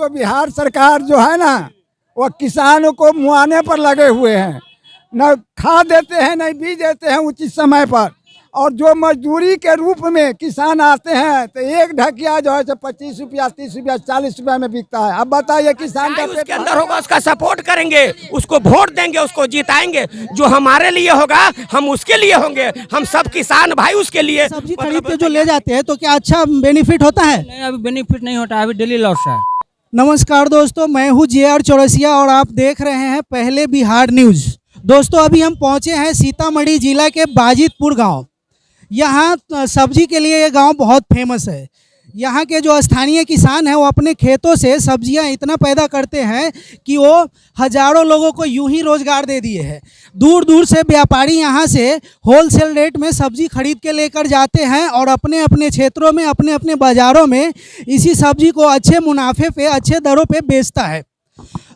जो बिहार सरकार जो है ना, वो किसानों को मुआने पर लगे हुए हैं। न खाद देते हैं, न बीज देते हैं उचित समय पर। और जो मजदूरी के रूप में किसान आते हैं तो एक ढकिया जो है 25 रुपया, 30 रुपया, 40 रुपया में बिकता है। अब बताइए किसान का उसके अंदर होगा, उसका सपोर्ट करेंगे, उसको वोट देंगे, उसको जिताएंगे। जो हमारे लिए होगा हम उसके लिए होंगे। हम सब किसान भाई उसके लिए। सब्जी खरीद के जो ले जाते हैं तो क्या अच्छा बेनिफिट होता है? नहीं, अभी बेनिफिट नहीं होता है, अभी डेली लॉस है। नमस्कार दोस्तों, मैं हूं JR चौरसिया और आप देख रहे हैं पहले बिहार न्यूज़। दोस्तों अभी हम पहुंचे हैं सीतामढ़ी जिला के बाजितपुर गांव। यहाँ सब्जी के लिए ये गांव बहुत फेमस है। यहाँ के जो स्थानीय किसान हैं वो अपने खेतों से सब्जियां इतना पैदा करते हैं कि वो हजारों लोगों को यूं ही रोजगार दे दिए हैं। दूर दूर से व्यापारी यहाँ से होलसेल रेट में सब्जी खरीद के लेकर जाते हैं और अपने अपने क्षेत्रों में, अपने अपने बाज़ारों में इसी सब्जी को अच्छे मुनाफे पे, अच्छे दरों पे बेचता है।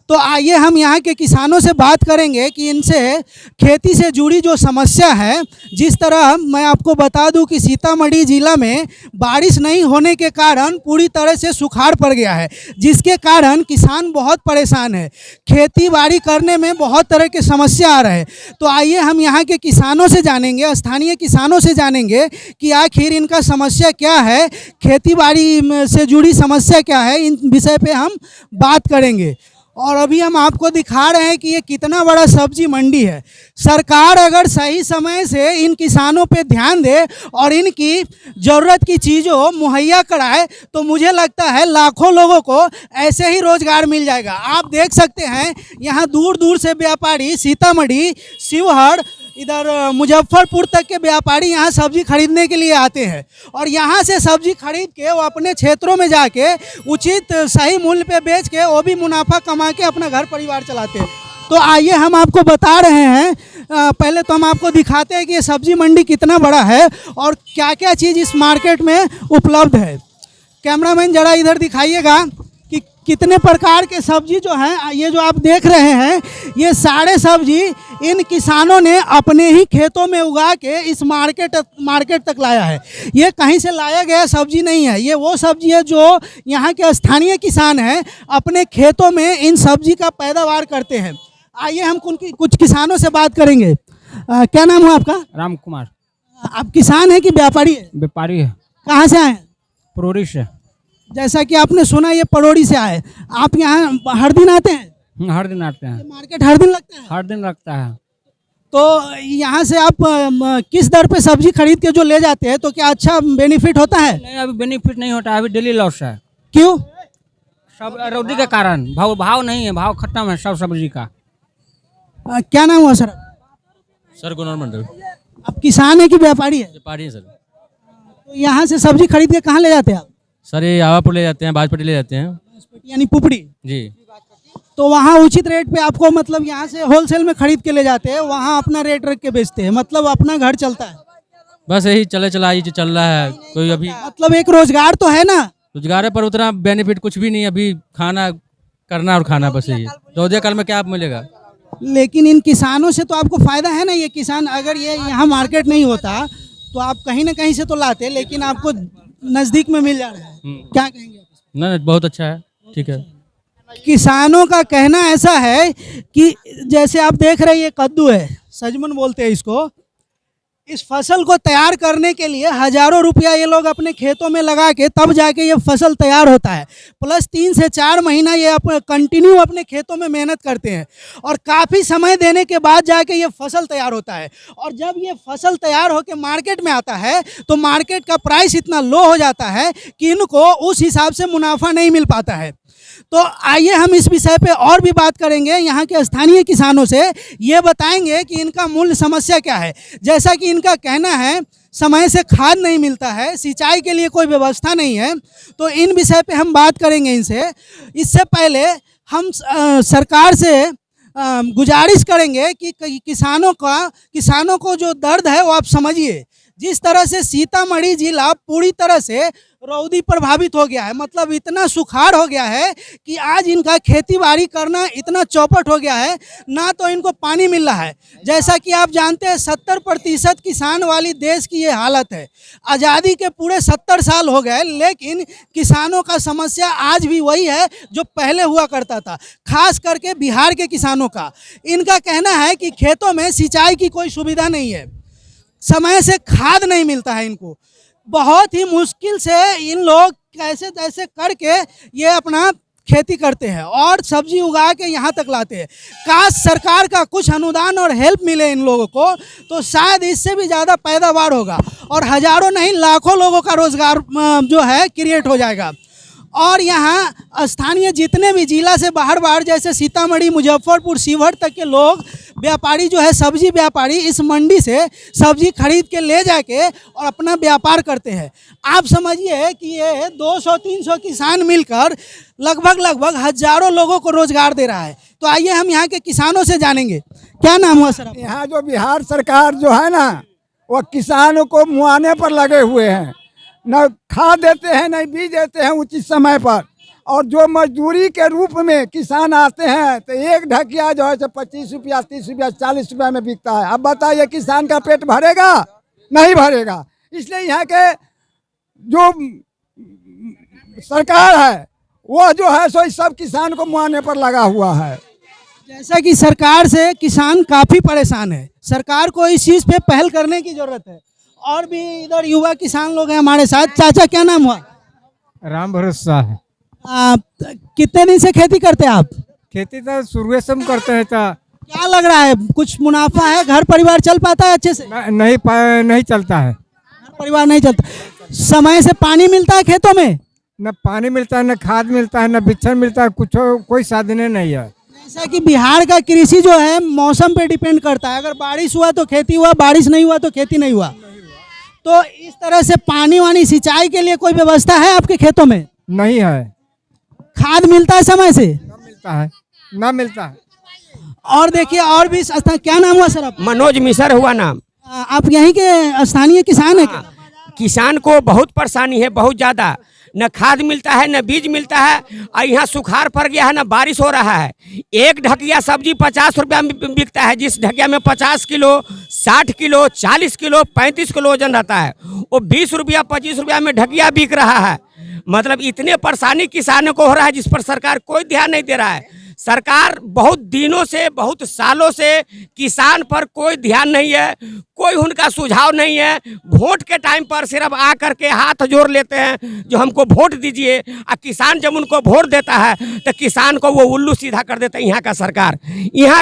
तो आइए हम यहाँ के किसानों से बात करेंगे कि इनसे खेती से जुड़ी जो समस्या है, जिस तरह मैं आपको बता दूं कि सीतामढ़ी जिला में बारिश नहीं होने के कारण पूरी तरह से सुखाड़ पड़ गया है, जिसके कारण किसान बहुत परेशान है। खेती बाड़ी करने में बहुत तरह के समस्या आ रहे हैं। तो आइए हम यहाँ के किसानों से जानेंगे, स्थानीय किसानों से जानेंगे कि आखिर इनका समस्या क्या है, खेती बाड़ी से जुड़ी समस्या क्या है। इन विषय पे हम बात करेंगे। और अभी हम आपको दिखा रहे हैं कि ये कितना बड़ा सब्जी मंडी है। सरकार अगर सही समय से इन किसानों पे ध्यान दे और इनकी ज़रूरत की चीज़ों मुहैया कराए तो मुझे लगता है लाखों लोगों को ऐसे ही रोज़गार मिल जाएगा। आप देख सकते हैं यहाँ दूर दूर से व्यापारी, सीतामढ़ी, शिवहर, इधर मुजफ्फरपुर तक के व्यापारी यहाँ सब्जी खरीदने के लिए आते हैं और यहाँ से सब्जी खरीद के वो अपने क्षेत्रों में जाके उचित सही मूल्य पे बेच के वो भी मुनाफा कमा के अपना घर परिवार चलाते हैं। तो आइए हम आपको बता रहे हैं, पहले तो हम आपको दिखाते हैं कि ये सब्जी मंडी कितना बड़ा है और क्या क्या चीज़ इस मार्केट में उपलब्ध है। कैमरामैन ज़रा इधर दिखाइएगा कि कितने प्रकार के सब्जी जो हैं, ये जो आप देख रहे हैं ये सारे सब्जी इन किसानों ने अपने ही खेतों में उगा के इस मार्केट तक लाया है। ये कहीं से लाया गया सब्जी नहीं है, ये वो सब्जी है जो यहाँ के स्थानीय किसान हैं अपने खेतों में इन सब्जी का पैदावार करते हैं। आइए हम कुछ किसानों से बात करेंगे। क्या नाम है आपका? राम कुमार। आप किसान हैं कि व्यापारी है? व्यापारी है। कहाँ से आए हैं? परोरी से। जैसा कि आपने सुना ये परोड़ी से आए, आप यहाँ हर दिन आते हैं? हर दिन आते हैं। मार्केट हर दिन लगता है? हर दिन लगता है। तो यहाँ से आप किस दर पे सब्जी खरीद के जो ले जाते हैं तो क्या अच्छा बेनिफिट होता है? नहीं, अभी बेनिफिट नहीं होता है, अभी डेली लॉस है। क्यों? सब रोटी के कारण भाव नहीं है, भाव खत्म है सब सब्जी का। क्या नाम हुआ सर? सर गुनर मंडल। आप किसान है कि व्यापारी है? व्यापारी है सर। तो यहाँ से सब्जी खरीद के कहाँ ले जाते हैं आप? सर ये आवापुर ले जाते हैं, बाजपट्टी ले जाते हैं। यानी पुपड़ी जी। तो वहाँ उचित रेट पे आपको, मतलब यहाँ से होलसेल में खरीद के ले जाते हैं, वहाँ अपना रेट रख के बेचते हैं, मतलब अपना घर चलता है। बस यही चला ये चल रहा है। कोई अभी मतलब एक रोजगार तो है ना? रोजगार है पर उतना बेनिफिट कुछ भी नहीं। अभी खाना करना और खाना, बस यही। रोजे काल में क्या मिलेगा? लेकिन इन किसानों से तो आपको फायदा है ना। ये किसान, अगर ये यहाँ मार्केट नहीं होता तो आप कहीं ना कहीं से तो लाते, लेकिन आपको नजदीक में मिल जा रहा है। क्या कहेंगे? नहीं, बहुत अच्छा है, ठीक है। किसानों का कहना ऐसा है कि जैसे आप देख रहे हैं ये कद्दू है, सजमन बोलते हैं इसको। इस फसल को तैयार करने के लिए हजारों रुपया ये लोग अपने खेतों में लगा के तब जाके ये फसल तैयार होता है। प्लस 3 से 4 महीना ये कंटिन्यू अपने खेतों में मेहनत करते हैं और काफ़ी समय देने के बाद जाके ये फसल तैयार होता है। और जब ये फसल तैयार होकर मार्केट में आता है तो मार्केट का प्राइस इतना लो हो जाता है कि इनको उस हिसाब से मुनाफा नहीं मिल पाता है। तो आइए हम इस विषय पे और भी बात करेंगे यहाँ के स्थानीय किसानों से। ये बताएंगे कि इनका मूल समस्या क्या है। जैसा कि इनका कहना है समय से खाद नहीं मिलता है, सिंचाई के लिए कोई व्यवस्था नहीं है। तो इन विषय पे हम बात करेंगे इनसे। इससे पहले हम सरकार से गुजारिश करेंगे कि किसानों को जो दर्द है वो आप समझिए। जिस तरह से सीतामढ़ी जिला पूरी तरह से रौदी प्रभावित हो गया है, मतलब इतना सुखाड़ हो गया है कि आज इनका खेती बाड़ी करना इतना चौपट हो गया है, ना तो इनको पानी मिल रहा है। जैसा कि आप जानते हैं 70% किसान वाली देश की ये हालत है। आज़ादी के पूरे 70 साल हो गए, लेकिन किसानों का समस्या आज भी वही है जो पहले हुआ करता था, खास करके बिहार के किसानों का। इनका कहना है कि खेतों में सिंचाई की कोई सुविधा नहीं है, समय से खाद नहीं मिलता है इनको, बहुत ही मुश्किल से इन लोग कैसे तैसे करके ये अपना खेती करते हैं और सब्जी उगा के यहाँ तक लाते हैं। काश सरकार का कुछ अनुदान और हेल्प मिले इन लोगों को तो शायद इससे भी ज़्यादा पैदावार होगा और हज़ारों नहीं लाखों लोगों का रोज़गार जो है क्रिएट हो जाएगा। और यहाँ स्थानीय जितने भी जिला से बाहर जैसे सीतामढ़ी, मुजफ्फरपुर, शिवहर तक के लोग व्यापारी जो है सब्जी व्यापारी इस मंडी से सब्जी खरीद के ले जाके और अपना व्यापार करते हैं। आप समझिए कि ये 200-300 किसान मिलकर लगभग हजारों लोगों को रोजगार दे रहा है। तो आइए हम यहाँ के किसानों से जानेंगे। क्या नाम हुआ सर? यहाँ जो बिहार सरकार जो है ना, वो किसानों को मुआने पर लगे हुए हैं, न खाद देते हैं न बीज देते हैं उचित समय पर, और जो मजदूरी के रूप में किसान आते हैं तो एक ढकिया जो है 25 रुपया, 30 रुपया, 40 रुपया में बिकता है। अब बताइए किसान का पेट भरेगा? नहीं भरेगा। इसलिए यहाँ के जो सरकार है वो जो है सो सब किसान को मुआने पर लगा हुआ है। जैसा कि सरकार से किसान काफ़ी परेशान है, सरकार को इस चीज़ पे पहल करने की ज़रूरत है। और भी इधर युवा किसान लोग हैं हमारे साथ। चाचा क्या नाम हुआ? राम भरोसा है। कितने दिन से खेती करते हैं आप? खेती तो शुरू से हम करते हैं। तो क्या लग रहा है, कुछ मुनाफा है? घर परिवार चल पाता है अच्छे से? नहीं चलता है। घर परिवार नहीं चलता। समय से पानी मिलता है खेतों में? न पानी मिलता है, न खाद मिलता है, न बिच्छर मिलता है, कुछ कोई साधन नहीं है। जैसा कि बिहार का कृषि जो है मौसम पे डिपेंड करता है, अगर बारिश हुआ तो खेती हुआ, बारिश नहीं हुआ तो खेती नहीं हुआ। तो इस तरह से पानी वानी सिंचाई के लिए कोई व्यवस्था है आपके खेतों में? नहीं है। खाद मिलता है समय से? ना मिलता है। और देखिए और भी क्या नाम हुआ सर आप? मनोज मिश्र हुआ नाम। आप यहीं के स्थानीय किसान है क्या? किसान को बहुत परेशानी है, बहुत ज़्यादा। न खाद मिलता है, न बीज मिलता है, और यहाँ सुखाड़ पड़ गया है, न बारिश हो रहा है। एक ढकिया सब्जी 50 रुपया में बिकता है, जिस ढकिया में 50 किलो, 60 किलो, 40 किलो, 35 किलो वजन रहता है, वो 20 रुपया 25 रुपया में ढकिया बिक रहा है। मतलब इतने परेशानी किसानों को हो रहा है जिस पर सरकार कोई ध्यान नहीं दे रहा है। सरकार बहुत दिनों से, बहुत सालों से किसान पर कोई ध्यान नहीं है, कोई उनका सुझाव नहीं है। वोट के टाइम पर सिर्फ आ करके हाथ जोड़ लेते हैं जो हमको वोट दीजिए, और किसान जब उनको वोट देता है तो किसान को वो उल्लू सीधा कर देता है। यहाँ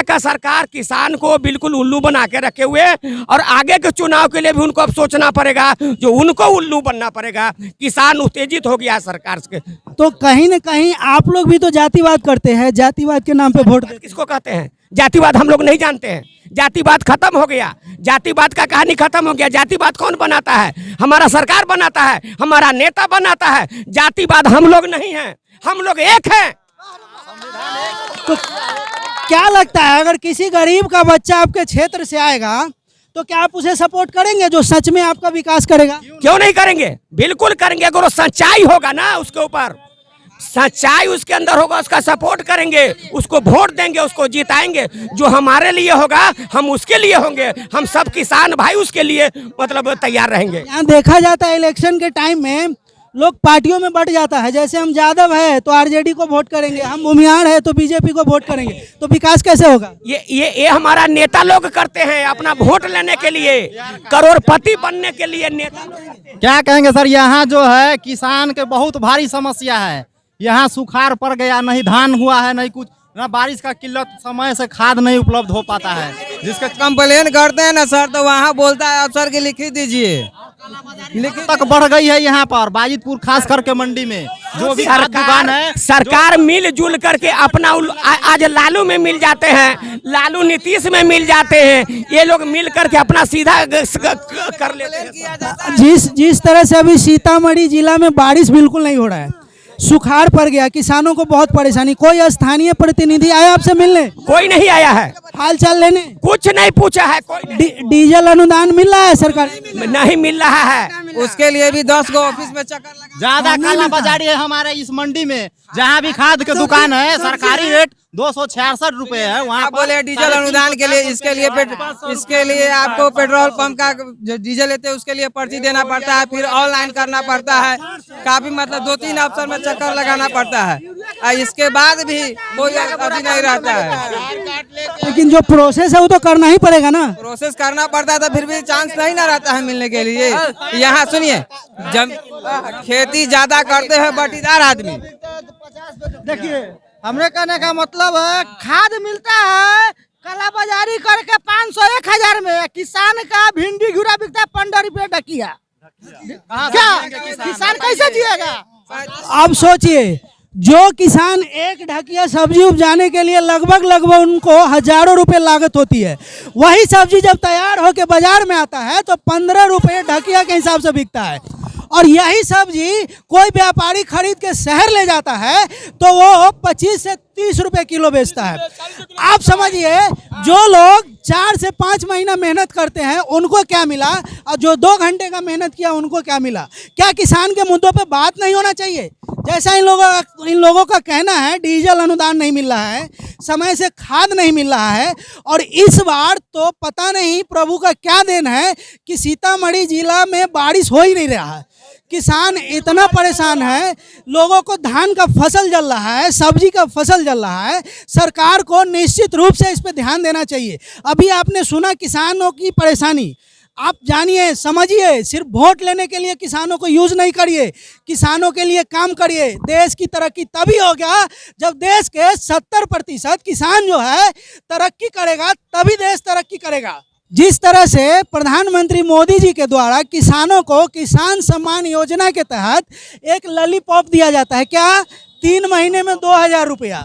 का सरकार किसान को बिल्कुल उल्लू बना के रखे हुए, और आगे के चुनाव के लिए भी उनको अब सोचना पड़ेगा, जो उनको उल्लू बनना पड़ेगा। किसान उत्तेजित हो गया सरकार से। तो कहीं न कहीं आप लोग भी तो जातिवाद करते हैं, जातिवाद के नाम पे वोट देते। किसको कहते हैं जातिवाद? हम लोग नहीं जानते हैं। जातिवाद खत्म हो गया, जातिवाद का कहानी खत्म हो गया। जातिवाद कौन बनाता है? हमारा सरकार बनाता है, हमारा नेता बनाता है। जातिवाद हम लोग नहीं हैं, हम लोग एक हैं। तो क्या लगता है अगर किसी गरीब का बच्चा आपके क्षेत्र से आएगा तो क्या आप उसे सपोर्ट करेंगे जो सच में आपका विकास करेगा? क्यों नहीं करेंगे? बिल्कुल करेंगे। अगर वो सच्चाई होगा ना, उसके ऊपर सच्चाई उसके अंदर होगा, उसका सपोर्ट करेंगे, उसको वोट देंगे, उसको जिताएंगे। जो हमारे लिए होगा हम उसके लिए होंगे। हम सब किसान भाई उसके लिए मतलब तैयार रहेंगे। यहाँ देखा जाता है इलेक्शन के टाइम में लोग पार्टियों में बढ़ जाता है। जैसे हम यादव है तो आरजेडी को वोट करेंगे, हम भूमिहार है तो बीजेपी को वोट करेंगे। तो विकास कैसे होगा? ये हमारा नेता लोग करते हैं अपना वोट लेने के लिए, करोड़पति बनने के लिए नेता लोग। क्या कहेंगे सर, यहाँ जो है किसान के बहुत भारी समस्या है। यहाँ सुखाड़ पड़ गया, नहीं धान हुआ है, नहीं कुछ, ना बारिश का किल्लत, समय से खाद नहीं उपलब्ध हो पाता है। जिसके कंप्लेन करते हैं ना सर, तो वहाँ बोलता है अफसर की लिखी दीजिए। लिखित तक बढ़ गई है यहाँ पर बाजितपुर खास करके मंडी में जो भी खाद दुकान है। सरकार मिलजुल करके अपना आज लालू में मिल जाते हैं, लालू नीतीश में मिल जाते हैं, ये लोग मिल करके अपना सीधा कर लेते हैं। जिस तरह से अभी सीतामढ़ी जिला में बारिश बिल्कुल नहीं हो रहा है, सुखाड़ पड़ गया, किसानों को बहुत परेशानी, कोई स्थानीय प्रतिनिधि आया आपसे मिलने, कोई नहीं आया है, हाल चाल लेने? कुछ नहीं पूछा है कोई नहीं। डीजल अनुदान मिल रहा है सरकार? नहीं मिल रहा है। उसके लिए भी 10 गो ऑफिस में चक्कर लगा। ज्यादा काला बाजारी है हमारे इस मंडी में। जहाँ भी खाद की दुकान है सरकारी रेट 266 रुपए है। वहाँ आप बोले डीजल अनुदान के लिए, इसके लिए आपको पेट्रोल पंप का जो डीजल लेते हैं उसके लिए पर्ची देना पड़ता है, फिर ऑनलाइन करना पड़ता है, काफी मतलब 2-3 अफसर में चक्कर लगाना पड़ता है, और इसके बाद भी कोई अभी नहीं रहता है। लेकिन जो प्रोसेस है वो तो करना ही पड़ेगा ना। प्रोसेस करना पड़ता है तो फिर भी चांस नहीं ना रहता है मिलने के लिए। यहाँ सुनिए, जब खेती ज्यादा करते हैं बटीदार आदमी। देखिए, हमरे कहने का मतलब है खाद मिलता है काला बाजारी करके 500-1000 में। किसान का भिंडी घुरा बिकता है 15 रुपये ढकिया। क्या किसान कैसे जिएगा? अब सोचिए, जो किसान एक ढकिया सब्जी उपजाने के लिए लगभग उनको हजारों रुपए लागत होती है, वही सब्जी जब तैयार होकर बाजार में आता है तो 15 रुपये ढकिया के हिसाब से बिकता है। और यही सब्जी कोई व्यापारी खरीद के शहर ले जाता है तो वो 25 से 30 रुपए किलो बेचता है। आप समझिए, जो लोग 4 से 5 महीना मेहनत करते हैं उनको क्या मिला, और जो 2 घंटे का मेहनत किया उनको क्या मिला? क्या किसान के मुद्दों पे बात नहीं होना चाहिए? जैसा इन लोगों का कहना है, डीजल अनुदान नहीं मिल रहा है, समय से खाद नहीं मिल रहा है, और इस बार तो पता नहीं प्रभु का क्या देन है कि सीतामढ़ी जिला में बारिश हो ही नहीं रहा है। किसान इतना परेशान है, लोगों को धान का फसल जल रहा है, सब्जी का फसल जल रहा है। सरकार को निश्चित रूप से इस पे ध्यान देना चाहिए। अभी आपने सुना किसानों की परेशानी, आप जानिए, समझिए, सिर्फ वोट लेने के लिए किसानों को यूज नहीं करिए, किसानों के लिए काम करिए। देश की तरक्की तभी होगा जब देश के 70% किसान जो है तरक्की करेगा, तभी देश तरक्की करेगा। जिस तरह से प्रधानमंत्री मोदी जी के द्वारा किसानों को किसान सम्मान योजना के तहत एक लॉलीपॉप दिया जाता है, क्या 3 महीने में 2000 रुपया।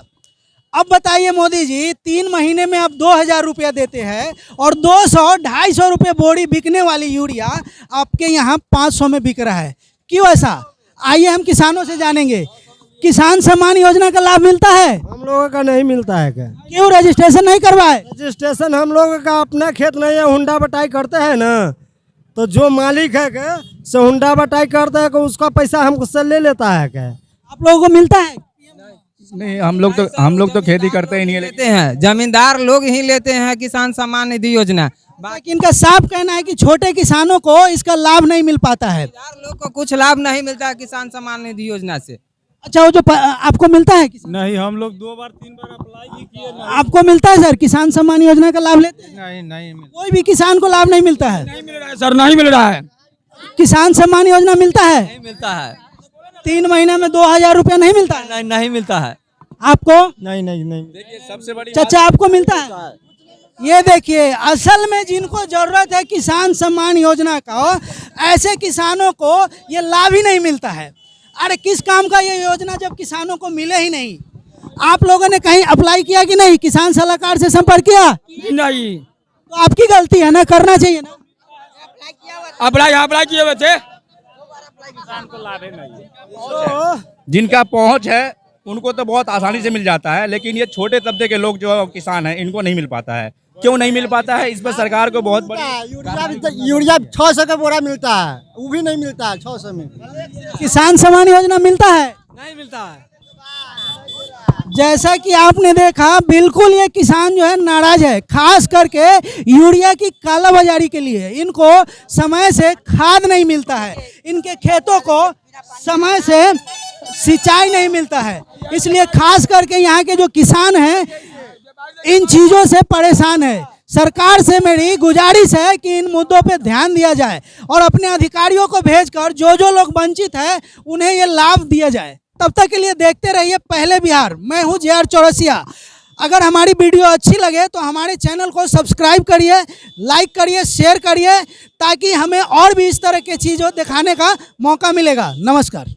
अब बताइए मोदी जी, 3 महीने में आप 2000 रुपया देते हैं और 200-250 रुपये बोरी बिकने वाली यूरिया आपके यहाँ 500 में बिक रहा है, क्यों ऐसा? आइए हम किसानों से जानेंगे। किसान सम्मान योजना का लाभ मिलता है? हम लोगों का नहीं मिलता है। क्या क्यों रजिस्ट्रेशन नहीं करवाए? रजिस्ट्रेशन हम लोगों का अपना खेत नहीं है, हुंडा बटाई करते हैं ना, तो जो मालिक है क्या से हुंडा बटाई करता है, उसका पैसा हमसे ले लेता है। क्या आप लोगों को मिलता है? नहीं, हम लोग तो खेती करते ही नहीं लेते हैं, जमींदार लोग ही लेते हैं किसान सम्मान निधि योजना। बाकी इनका साफ कहना है कि छोटे किसानों को इसका लाभ नहीं मिल पाता है। लोग को कुछ लाभ नहीं मिलता है किसान सम्मान निधि योजना से। अच्छा, वो जो आपको मिलता है? नहीं, हम लोग 2 बार 3 बार अप्लाई किए। आपको मिलता है सर किसान सम्मान योजना का लाभ लेते हैं? नहीं कोई भी किसान को लाभ नहीं मिलता है? नहीं मिल रहा है सर, नहीं मिल रहा है। किसान सम्मान योजना मिलता है? नहीं मिलता है। 3 महीने में 2000 रुपया नहीं मिलता है? नहीं मिलता है। आपको? नहीं। देखिए, सबसे बड़ी चाचा आपको मिलता है? ये देखिए, असल में जिनको जरूरत है किसान सम्मान योजना का, ऐसे किसानों को ये लाभ ही नहीं मिलता है। अरे किस काम का ये योजना जब किसानों को मिले ही नहीं? आप लोगों ने कहीं अप्लाई किया कि नहीं? किसान सलाहकार से संपर्क किया? नहीं। तो आपकी गलती है ना, करना चाहिए ना। अप्लाई किए हुए थे। जिनका पहुंच है उनको तो बहुत आसानी से मिल जाता है, लेकिन ये छोटे तबके के लोग जो किसान हैं इनको नहीं मिल पाता है। क्यों नहीं मिल पाता है? इस पर सरकार को बहुत बड़ी यूरिया 600 का बोरा मिलता है, वो भी नहीं मिलता है 600 में। किसान सम्मान योजना मिलता है? नहीं मिलता है। जैसा कि आपने देखा, बिल्कुल ये किसान जो है नाराज है, खास करके यूरिया की कालाबाजारी के लिए। इनको समय से खाद नहीं मिलता है, इनके खेतों को समय से सिंचाई नहीं मिलता है, इसलिए खास करके यहाँ के जो किसान हैं इन चीज़ों से परेशान है। सरकार से मेरी गुजारिश है कि इन मुद्दों पे ध्यान दिया जाए और अपने अधिकारियों को भेजकर जो लोग वंचित हैं उन्हें ये लाभ दिया जाए। तब तक के लिए देखते रहिए पहले बिहार। मैं हूँ JR चौरसिया। अगर हमारी वीडियो अच्छी लगे तो हमारे चैनल को सब्सक्राइब करिए, लाइक करिए, शेयर करिए, ताकि हमें और भी इस तरह की चीज़ों दिखाने का मौका मिलेगा। नमस्कार।